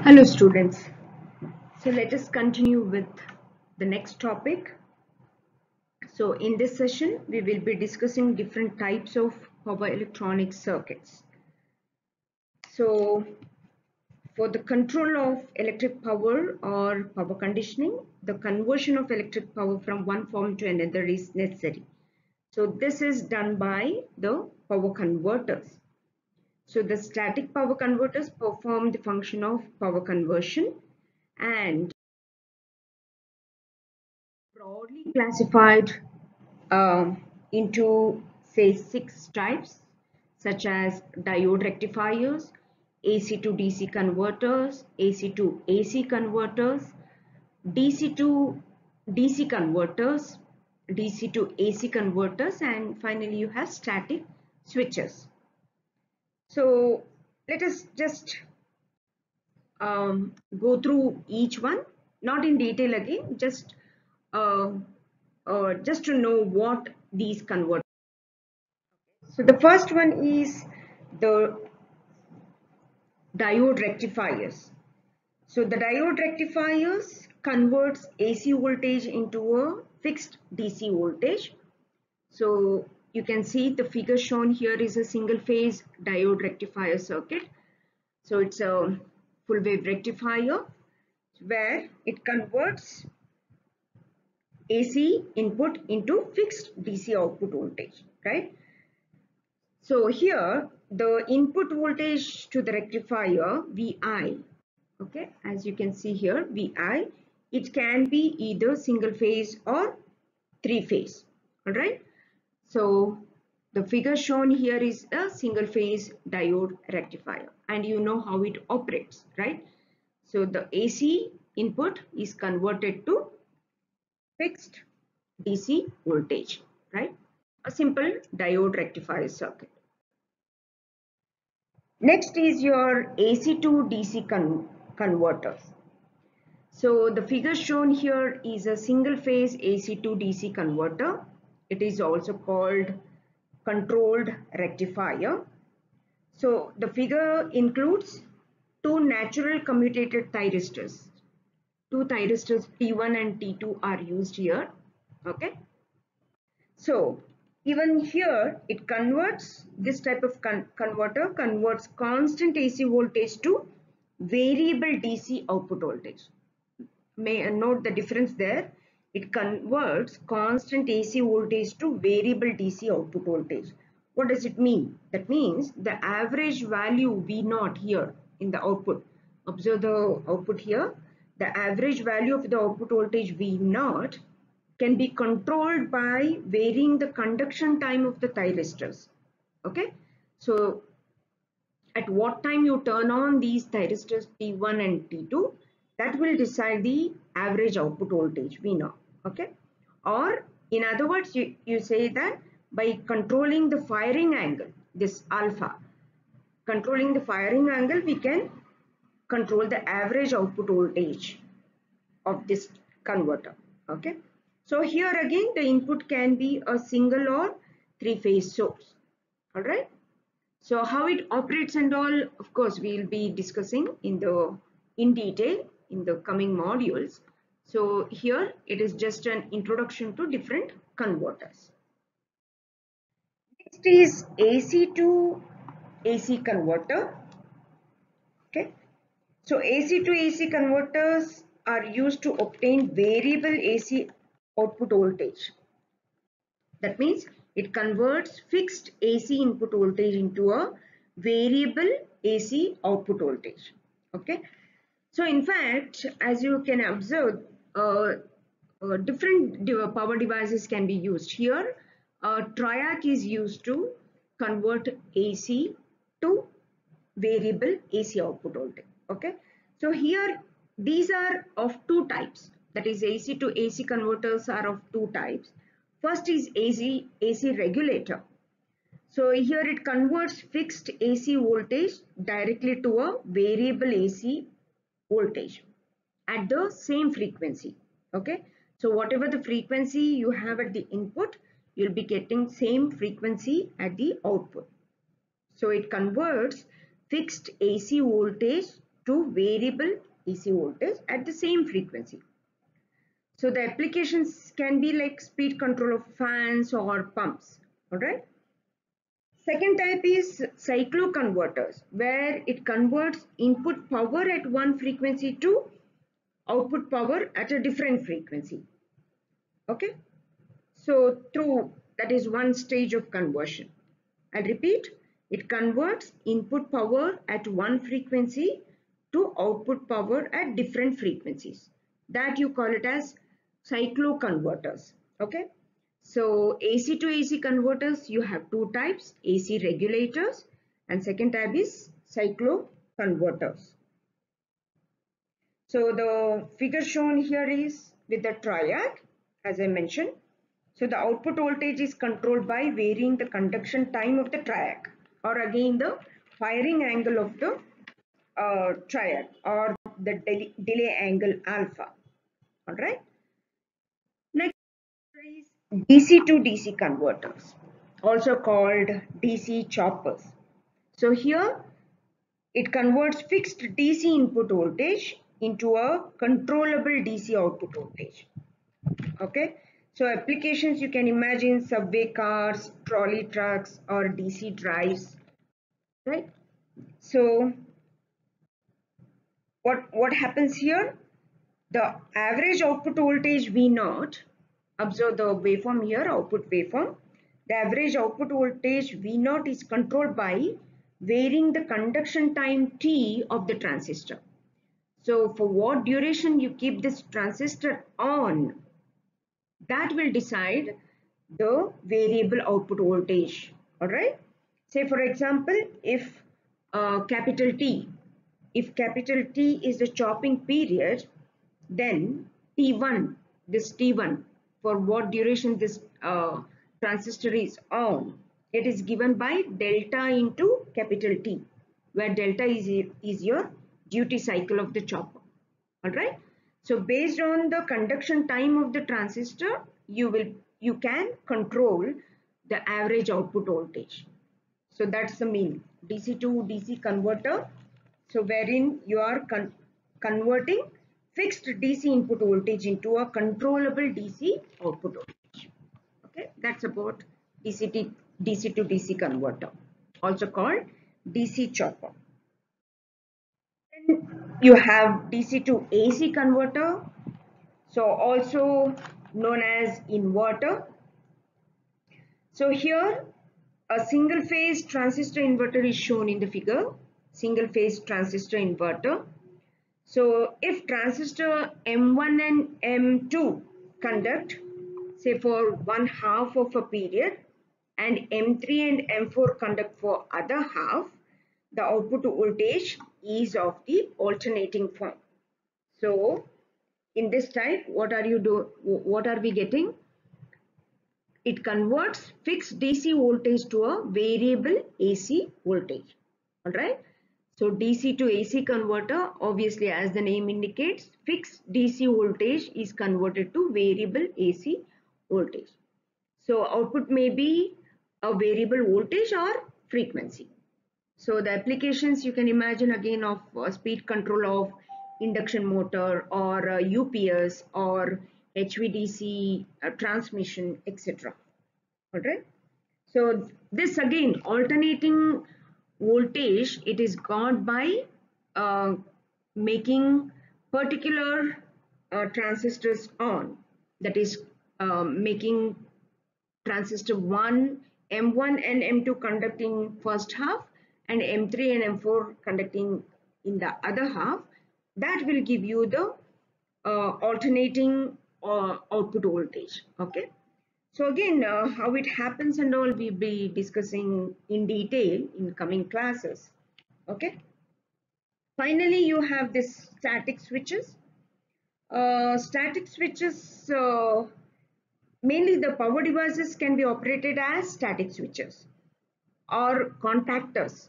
Hello students. So let us continue with the next topic. So in this session we will be discussing different types of power electronic circuits. So for the control of electric power or power conditioning, the conversion of electric power from one form to another is necessary. So this is done by the power converters. So the static power converters perform the function of power conversion and broadly classified into say 6 types such as diode rectifiers, AC to DC converters, AC to AC converters, DC to DC converters, DC to AC converters, and finally you have static switches. So let us just go through each one, not in detail again, uh, just to know what these converters. So the first one is the diode rectifiers. So the diode rectifiers converts AC voltage into a fixed DC voltage. So you can see the figure shown here is a single phase diode rectifier circuit. So it's a full wave rectifier where it converts AC input into fixed DC output voltage, right? So here the input voltage to the rectifier VI, okay, as you can see here VI, it can be either single phase or three phase, all right. So the figure shown here is a single phase diode rectifier and you know how it operates, right? So the AC input is converted to fixed DC voltage, right? A simple diode rectifier circuit. Next is your AC to DC converters. So the figure shown here is a single phase AC to DC converter. It is also called controlled rectifier. So the figure includes two natural commutated thyristors. Two thyristors T1 and T2 are used here. Okay. So even here it converts, this type of converter converts constant AC voltage to variable DC output voltage. May note the difference there. It converts constant AC voltage to variable DC output voltage. What does it mean? That means the average value V0 here in the output. Observe the output here. The average value of the output voltage V0 can be controlled by varying the conduction time of the thyristors. Okay. So at what time you turn on these thyristors T1 and T2, that will decide the average output voltage V0. Okay. Or in other words, you say that by controlling the firing angle, this alpha, controlling the firing angle, we can control the average output voltage of this converter. Okay. So here again the input can be a single or three phase source. All right. So how it operates and all, of course, we'll be discussing in detail in the coming modules. So here it is just an introduction to different converters. Next is AC to AC converter. Okay. So AC to AC converters are used to obtain variable AC output voltage. That means it converts fixed AC input voltage into a variable AC output voltage. Okay. So in fact, as you can observe, different power devices can be used. Here, triac is used to convert AC to variable AC output voltage. Okay. So here, these are of two types. That is AC to AC converters are of two types. First is AC regulator. So here it converts fixed AC voltage directly to a variable AC voltage at the same frequency. Okay. So whatever the frequency you have at the input, you'll be getting same frequency at the output. So it converts fixed AC voltage to variable AC voltage at the same frequency. So the applications can be like speed control of fans or pumps. All right. Second type is cycloconverters, where it converts input power at one frequency to output power at a different frequency. Okay. So through that is one stage of conversion. I'll repeat, it converts input power at one frequency to output power at different frequencies. That you call it as cycloconverters. Okay. So AC to AC converters, you have two types, AC regulators, and second type is cycloconverters. So the figure shown here is with the triad, as I mentioned. So the output voltage is controlled by varying the conduction time of the triad, or again the firing angle of the triad, or the delay angle alpha. All right. Next is DC to DC converters, also called DC choppers. So here it converts fixed DC input voltage into a controllable DC output voltage. Okay. So applications you can imagine subway cars, trolley trucks, or DC drives, right? So what happens here? The average output voltage V naught, observe the waveform here, output waveform. The average output voltage V naught is controlled by varying the conduction time T of the transistor. So for what duration you keep this transistor on, that will decide the variable output voltage. All right. Say for example, if capital T, if capital T is the chopping period, then T1, this T1, for what duration this transistor is on, it is given by delta into capital T, where delta is your duty cycle of the chopper. All right. So based on the conduction time of the transistor, you can control the average output voltage. So that's the meaning. DC to DC converter. So wherein you are converting fixed DC input voltage into a controllable DC output voltage. Okay, that's about DC to DC converter, also called DC chopper. Then you have DC to AC converter, so also known as inverter. So here a single phase transistor inverter is shown in the figure, single phase transistor inverter. So if transistor M1 and M2 conduct, say for one half of a period, and M3 and M4 conduct for other half, the output voltage is of the alternating form. So in this type, what are we getting? It converts fixed DC voltage to a variable AC voltage. All right. So DC to AC converter, obviously as the name indicates, fixed DC voltage is converted to variable AC voltage. So output may be a variable voltage or frequency. So the applications you can imagine again of speed control of induction motor, or UPS, or HVDC transmission, etc. All right. So this again alternating voltage, it is got by uh, making particular transistors on, that is making transistor 1, M1 and M2 conducting first half, and M3 and M4 conducting in the other half. That will give you the alternating output voltage. Okay. So again, how it happens and all we'll be discussing in detail in coming classes. Okay. Finally, you have this static switches. Static switches, mainly the power devices can be operated as static switches or contactors.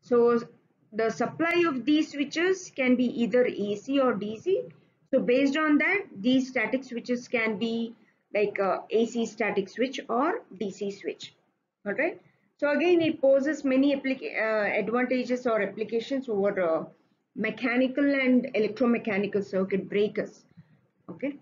So the supply of these switches can be either AC or DC. So based on that, these static switches can be like a AC static switch or DC switch. All right. So again, it poses many advantages or applications over mechanical and electromechanical circuit breakers. Okay,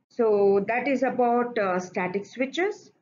so that is about static switches.